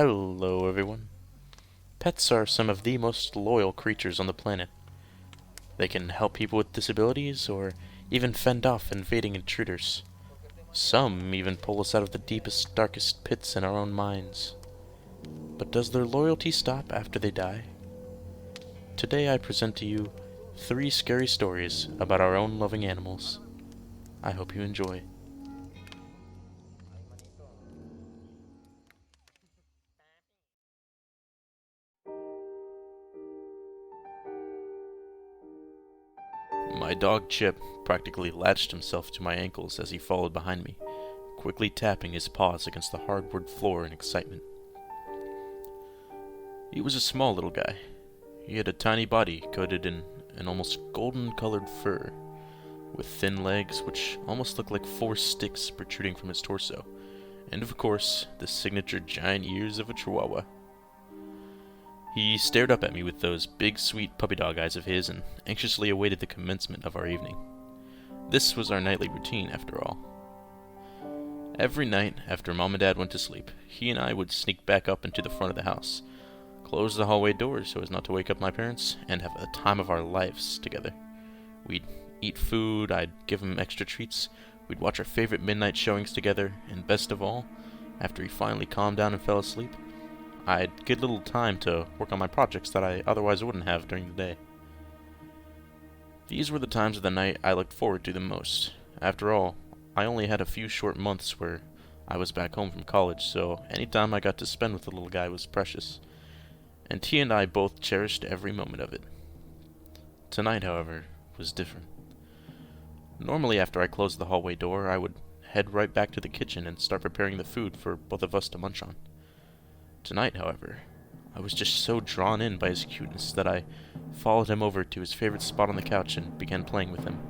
Hello, everyone. Pets are some of the most loyal creatures on the planet. They can help people with disabilities or even fend off invading intruders. Some even pull us out of the deepest, darkest pits in our own minds. But does their loyalty stop after they die? Today I present to you 3 scary stories about our own loving animals. I hope you enjoy. My dog Chip practically latched himself to my ankles as he followed behind me, quickly tapping his paws against the hardwood floor in excitement. He was a small little guy. He had a tiny body coated in an almost golden-colored fur, with thin legs which almost looked like 4 sticks protruding from his torso, and of course, the signature giant ears of a chihuahua. He stared up at me with those big, sweet puppy dog eyes of his and anxiously awaited the commencement of our evening. This was our nightly routine, after all. Every night, after Mom and Dad went to sleep, he and I would sneak back up into the front of the house, close the hallway doors so as not to wake up my parents, and have the time of our lives together. We'd eat food, I'd give him extra treats, we'd watch our favorite midnight showings together, and best of all, after he finally calmed down and fell asleep, I'd get little time to work on my projects that I otherwise wouldn't have during the day. These were the times of the night I looked forward to the most. After all, I only had a few short months where I was back home from college, so any time I got to spend with the little guy was precious, and he and I both cherished every moment of it. Tonight, however, was different. Normally after I closed the hallway door, I would head right back to the kitchen and start preparing the food for both of us to munch on. Tonight, however, I was just so drawn in by his cuteness that I followed him over to his favorite spot on the couch and began playing with him.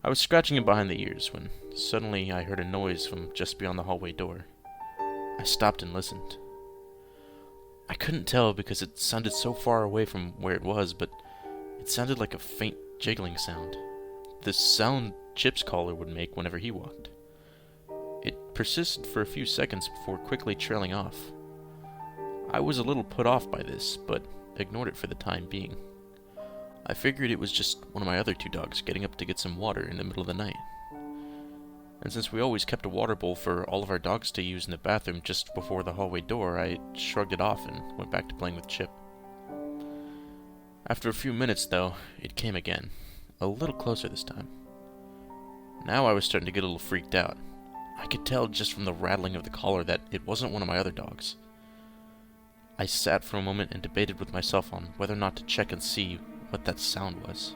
I was scratching him behind the ears when suddenly I heard a noise from just beyond the hallway door. I stopped and listened. I couldn't tell because it sounded so far away from where it was, but it sounded like a faint jiggling sound. The sound Chip's collar would make whenever he walked. It persisted for a few seconds before quickly trailing off. I was a little put off by this, but ignored it for the time being. I figured it was just one of my other 2 dogs getting up to get some water in the middle of the night. And since we always kept a water bowl for all of our dogs to use in the bathroom just before the hallway door, I shrugged it off and went back to playing with Chip. After a few minutes, though, it came again, a little closer this time. Now I was starting to get a little freaked out. I could tell just from the rattling of the collar that it wasn't one of my other dogs. I sat for a moment and debated with myself on whether or not to check and see what that sound was.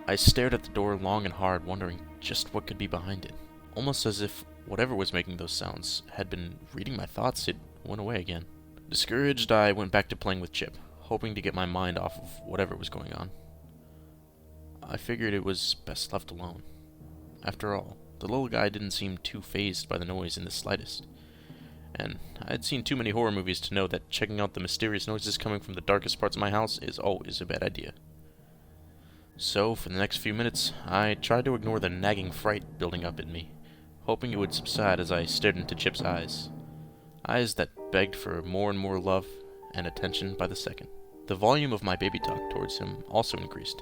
I stared at the door long and hard, wondering just what could be behind it. Almost as if whatever was making those sounds had been reading my thoughts, it went away again. Discouraged, I went back to playing with Chip, hoping to get my mind off of whatever was going on. I figured it was best left alone. After all, the little guy didn't seem too fazed by the noise in the slightest, and I had seen too many horror movies to know that checking out the mysterious noises coming from the darkest parts of my house is always a bad idea. So, for the next few minutes, I tried to ignore the nagging fright building up in me, hoping it would subside as I stared into Chip's eyes. Eyes that begged for more and more love and attention by the second. The volume of my baby talk towards him also increased,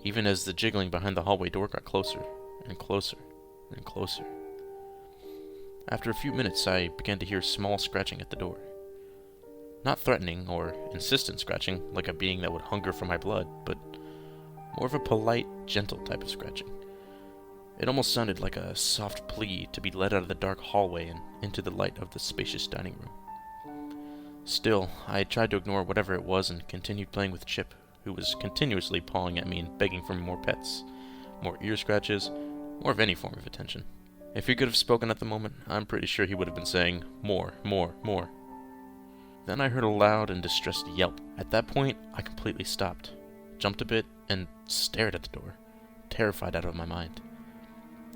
even as the jiggling behind the hallway door got closer and closer and closer. After a few minutes, I began to hear small scratching at the door. Not threatening or insistent scratching, like a being that would hunger for my blood, but more of a polite, gentle type of scratching. It almost sounded like a soft plea to be led out of the dark hallway and into the light of the spacious dining room. Still, I tried to ignore whatever it was and continued playing with Chip, who was continuously pawing at me and begging for more pets, more ear scratches, more of any form of attention. If he could have spoken at the moment, I'm pretty sure he would have been saying, more, more, more. Then I heard a loud and distressed yelp. At that point, I completely stopped, jumped a bit, and stared at the door, terrified out of my mind.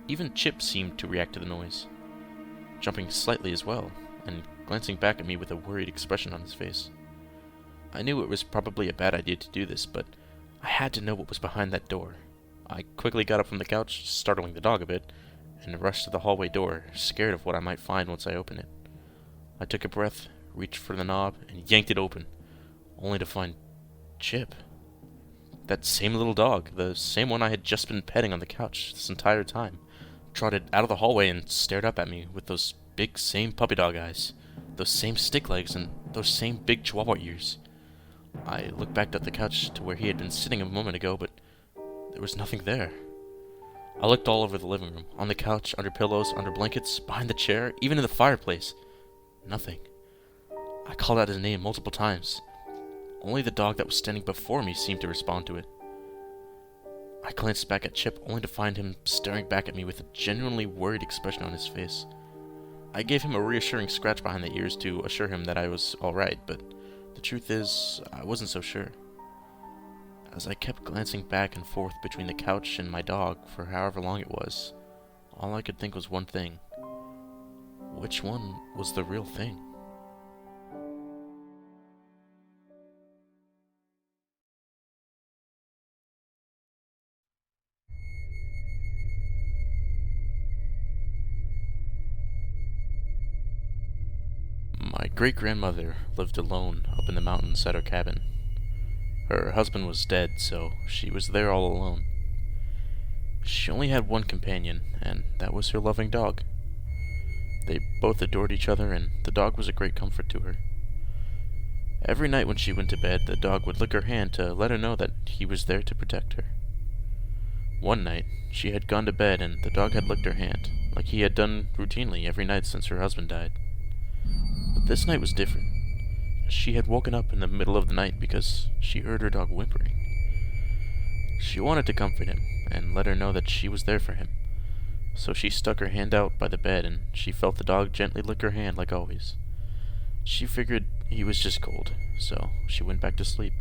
Even Chip seemed to react to the noise, jumping slightly as well, and glancing back at me with a worried expression on his face. I knew it was probably a bad idea to do this, but I had to know what was behind that door. I quickly got up from the couch, startling the dog a bit, and rushed to the hallway door, scared of what I might find once I opened it. I took a breath, reached for the knob, and yanked it open, only to find Chip. That same little dog, the same one I had just been petting on the couch this entire time, trotted out of the hallway and stared up at me with those big same puppy dog eyes, those same stick legs, and those same big chihuahua ears. I looked back at the couch to where he had been sitting a moment ago, but there was nothing there. I looked all over the living room, on the couch, under pillows, under blankets, behind the chair, even in the fireplace. Nothing. I called out his name multiple times. Only the dog that was standing before me seemed to respond to it. I glanced back at Chip, only to find him staring back at me with a genuinely worried expression on his face. I gave him a reassuring scratch behind the ears to assure him that I was alright, but the truth is, I wasn't so sure. As I kept glancing back and forth between the couch and my dog for however long it was, all I could think was one thing. Which one was the real thing? My great-grandmother lived alone up in the mountains at her cabin. Her husband was dead, so she was there all alone. She only had one companion, and that was her loving dog. They both adored each other, and the dog was a great comfort to her. Every night when she went to bed, the dog would lick her hand to let her know that he was there to protect her. One night, she had gone to bed and the dog had licked her hand, like he had done routinely every night since her husband died. But this night was different. She had woken up in the middle of the night because she heard her dog whimpering. She wanted to comfort him and let her know that she was there for him. So she stuck her hand out by the bed and she felt the dog gently lick her hand like always. She figured he was just cold, so she went back to sleep.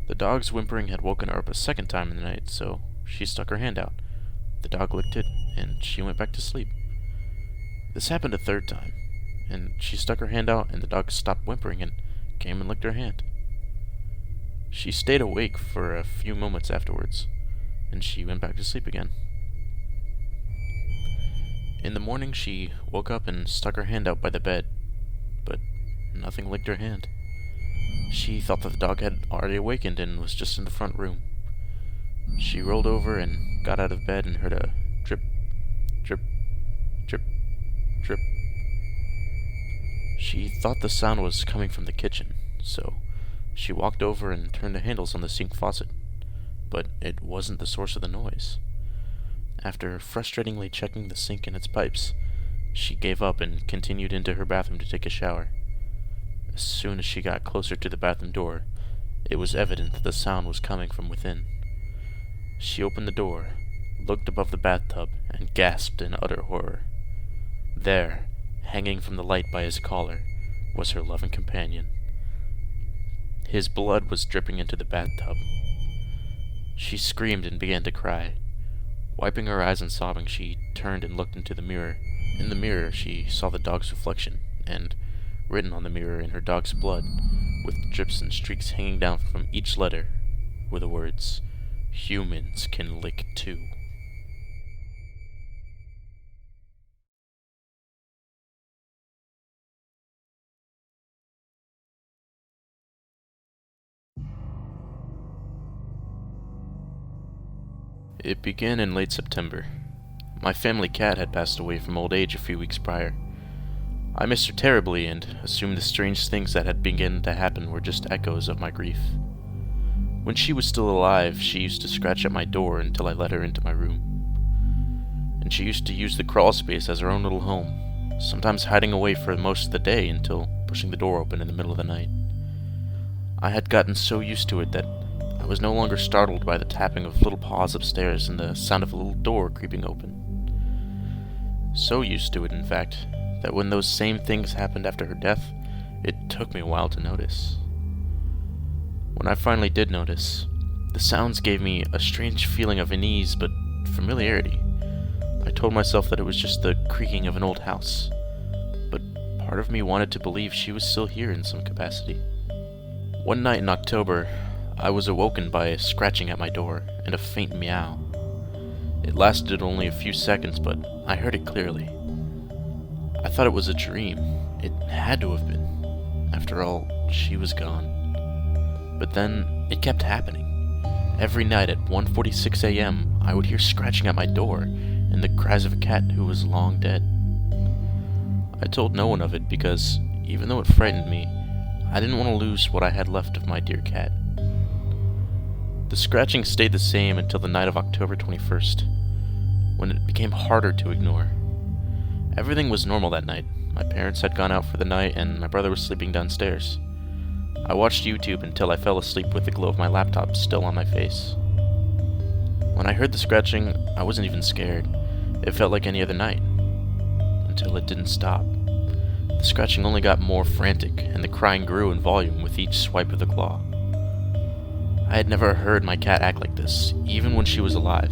The dog's whimpering had woken her up a second time in the night, so she stuck her hand out. The dog licked it, and she went back to sleep. This happened a third time, and she stuck her hand out and the dog stopped whimpering and came and licked her hand. She stayed awake for a few moments afterwards, and she went back to sleep again. In the morning she woke up and stuck her hand out by the bed, but nothing licked her hand. She thought that the dog had already awakened and was just in the front room. She rolled over and got out of bed and heard a drip, drip, drip, drip. She thought the sound was coming from the kitchen, so she walked over and turned the handles on the sink faucet, but it wasn't the source of the noise. After frustratingly checking the sink and its pipes, she gave up and continued into her bathroom to take a shower. As soon as she got closer to the bathroom door, it was evident that the sound was coming from within. She opened the door, looked above the bathtub, and gasped in utter horror. There, hanging from the light by his collar, was her loving companion. His blood was dripping into the bathtub. She screamed and began to cry. Wiping her eyes and sobbing, she turned and looked into the mirror. In the mirror, she saw the dog's reflection, and written on the mirror in her dog's blood, with drips and streaks hanging down from each letter, were the words, "Humans can lick too." It began in late September. My family cat had passed away from old age a few weeks prior. I missed her terribly and assumed the strange things that had begun to happen were just echoes of my grief. When she was still alive, she used to scratch at my door until I let her into my room. And she used to use the crawl space as her own little home, sometimes hiding away for most of the day until pushing the door open in the middle of the night. I had gotten so used to it that I was no longer startled by the tapping of little paws upstairs and the sound of a little door creeping open. So used to it, in fact, that when those same things happened after her death, it took me a while to notice. When I finally did notice, the sounds gave me a strange feeling of unease but familiarity. I told myself that it was just the creaking of an old house, but part of me wanted to believe she was still here in some capacity. One night in October, I was awoken by a scratching at my door and a faint meow. It lasted only a few seconds, but I heard it clearly. I thought it was a dream. It had to have been. After all, she was gone. But then, it kept happening. Every night at 1:46 a.m., I would hear scratching at my door and the cries of a cat who was long dead. I told no one of it because, even though it frightened me, I didn't want to lose what I had left of my dear cat. The scratching stayed the same until the night of October 21st, when it became harder to ignore. Everything was normal that night. My parents had gone out for the night and my brother was sleeping downstairs. I watched YouTube until I fell asleep with the glow of my laptop still on my face. When I heard the scratching, I wasn't even scared. It felt like any other night. Until it didn't stop. The scratching only got more frantic, and the crying grew in volume with each swipe of the claw. I had never heard my cat act like this, even when she was alive.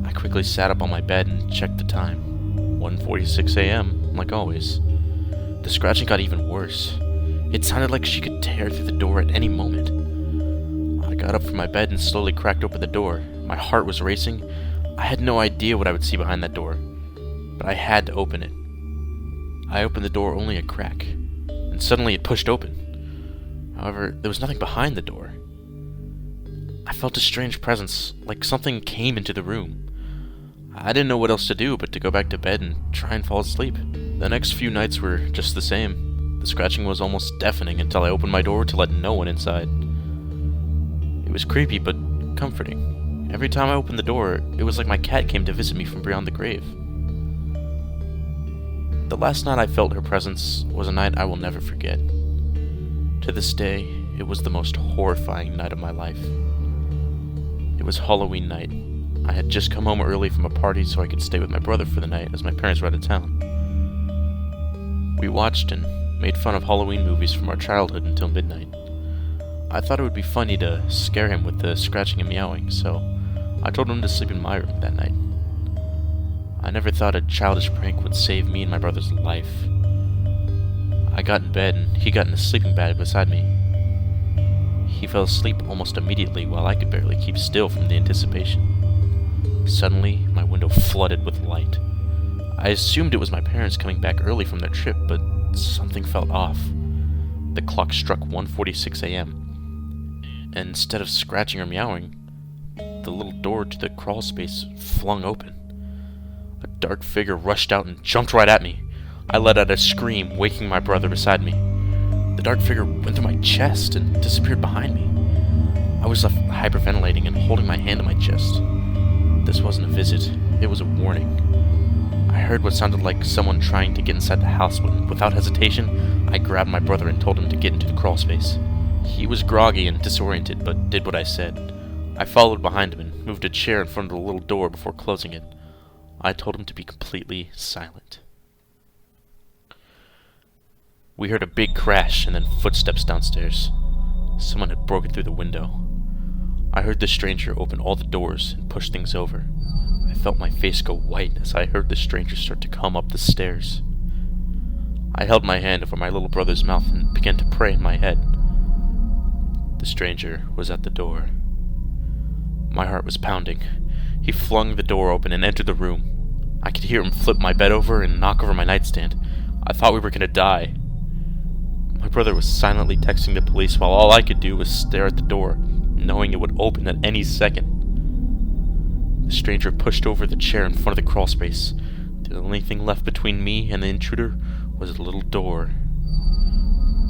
I quickly sat up on my bed and checked the time. 1:46 a.m., like always. The scratching got even worse. It sounded like she could tear through the door at any moment. I got up from my bed and slowly cracked open the door. My heart was racing. I had no idea what I would see behind that door, but I had to open it. I opened the door only a crack, and suddenly it pushed open. However, there was nothing behind the door. I felt a strange presence, like something came into the room. I didn't know what else to do but to go back to bed and try and fall asleep. The next few nights were just the same. The scratching was almost deafening until I opened my door to let no one inside. It was creepy but comforting. Every time I opened the door, it was like my cat came to visit me from beyond the grave. The last night I felt her presence was a night I will never forget. To this day, it was the most horrifying night of my life. It was Halloween night. I had just come home early from a party so I could stay with my brother for the night as my parents were out of town. We watched and made fun of Halloween movies from our childhood until midnight. I thought it would be funny to scare him with the scratching and meowing, so I told him to sleep in my room that night. I never thought a childish prank would save me and my brother's life. I got in bed and he got in the sleeping bag beside me. He fell asleep almost immediately while I could barely keep still from the anticipation. Suddenly, my window flooded with light. I assumed it was my parents coming back early from their trip, but something felt off. The clock struck 1:46 a.m., and instead of scratching or meowing, the little door to the crawl space flung open. A dark figure rushed out and jumped right at me. I let out a scream, waking my brother beside me. The dark figure went through my chest and disappeared behind me. I was left hyperventilating and holding my hand to my chest. This wasn't a visit, it was a warning. I heard what sounded like someone trying to get inside the house when, without hesitation, I grabbed my brother and told him to get into the crawl space. He was groggy and disoriented, but did what I said. I followed behind him and moved a chair in front of the little door before closing it. I told him to be completely silent. We heard a big crash and then footsteps downstairs. Someone had broken through the window. I heard the stranger open all the doors and push things over. I felt my face go white as I heard the stranger start to come up the stairs. I held my hand over my little brother's mouth and began to pray in my head. The stranger was at the door. My heart was pounding. He flung the door open and entered the room. I could hear him flip my bed over and knock over my nightstand. I thought we were going to die. My brother was silently texting the police while all I could do was stare at the door, knowing it would open at any second. The stranger pushed over the chair in front of the crawl space. The only thing left between me and the intruder was a little door.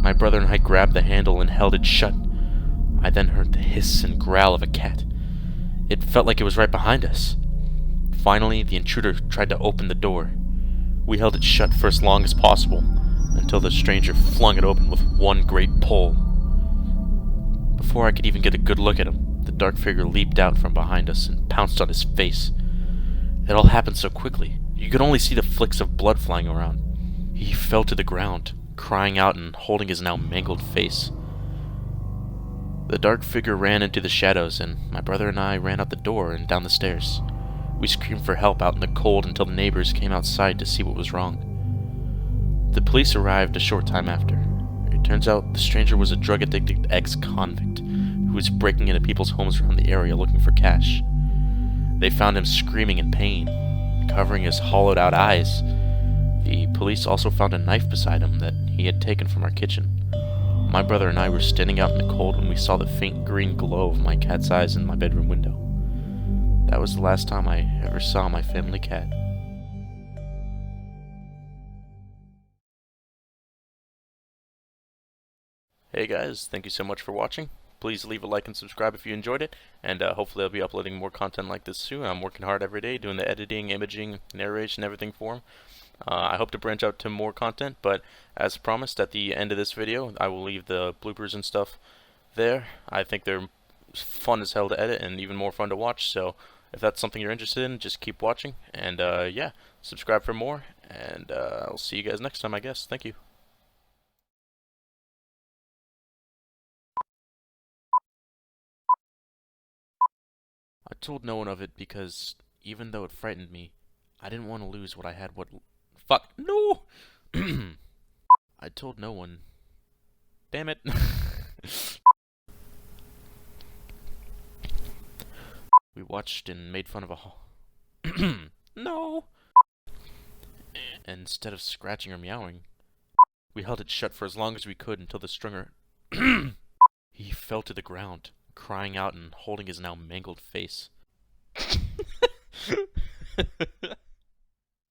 My brother and I grabbed the handle and held it shut. I then heard the hiss and growl of a cat. It felt like it was right behind us. Finally, the intruder tried to open the door. We held it shut for as long as possible, until the stranger flung it open with one great pull. Before I could even get a good look at him, the dark figure leaped out from behind us and pounced on his face. It all happened so quickly, you could only see the flicks of blood flying around. He fell to the ground, crying out and holding his now mangled face. The dark figure ran into the shadows, and my brother and I ran out the door and down the stairs. We screamed for help out in the cold until the neighbors came outside to see what was wrong. The police arrived a short time after. It turns out the stranger was a drug-addicted ex-convict who was breaking into people's homes around the area looking for cash. They found him screaming in pain, covering his hollowed-out eyes. The Police also found a knife beside him that he had taken from our kitchen. My brother and I were standing out in the cold when we saw the faint green glow of my cat's eyes in my bedroom window. That was the last time I ever saw my family cat. Hey guys, thank you so much for watching. Please leave a like and subscribe if you enjoyed it, and hopefully I'll be uploading more content like this soon. I'm working hard every day doing the editing, imaging, narration, everything for them. I hope to branch out to more content, but as promised, at the end of this video, I will leave the bloopers and stuff there. I think they're fun as hell to edit and even more fun to watch, so if that's something you're interested in, just keep watching, and yeah, subscribe for more, and I'll see you guys next time, I guess. Thank you. I told no one of it because, even though it frightened me, I didn't want to lose what I had. Fuck! No! I told no one. Damn it. We watched and made fun of a No! Instead of scratching or meowing, we held it shut for as long as we could until the stringer he fell to the ground, crying out and holding his now mangled face.